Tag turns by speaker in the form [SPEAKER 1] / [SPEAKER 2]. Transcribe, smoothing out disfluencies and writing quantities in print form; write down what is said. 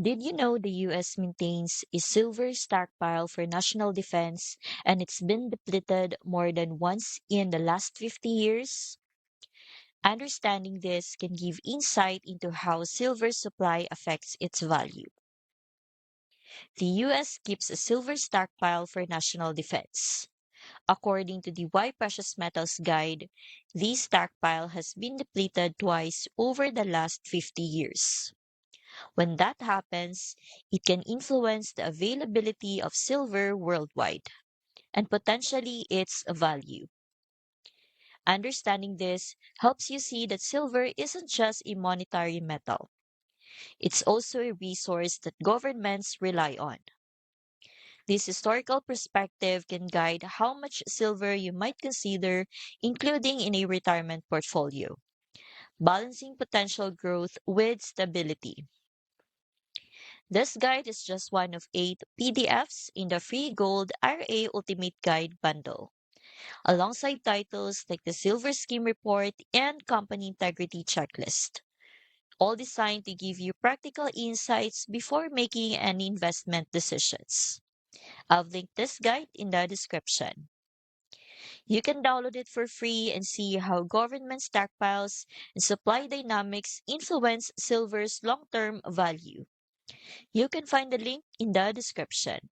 [SPEAKER 1] Did you know the US maintains a silver stockpile for national defense and it's been depleted more than once in the last 50 years? Understanding this can give insight into how silver supply affects its value. The US keeps a silver stockpile for national defense. According to the Why Precious Metals Guide, this stockpile has been depleted twice over the last 50 years. When that happens, it can influence the availability of silver worldwide and potentially its value. Understanding this helps you see that silver isn't just a monetary metal. It's also a resource that governments rely on. This historical perspective can guide how much silver you might consider including in a retirement portfolio, balancing potential growth with stability. This guide is just one of 8 PDFs in the free Gold RA Ultimate Guide bundle, alongside titles like the Silver Scheme Report and Company Integrity Checklist, all designed to give you practical insights before making any investment decisions. I've linked this guide in the description. You can download it for free and see how government stockpiles and supply dynamics influence silver's long term value. You can find the link in the description.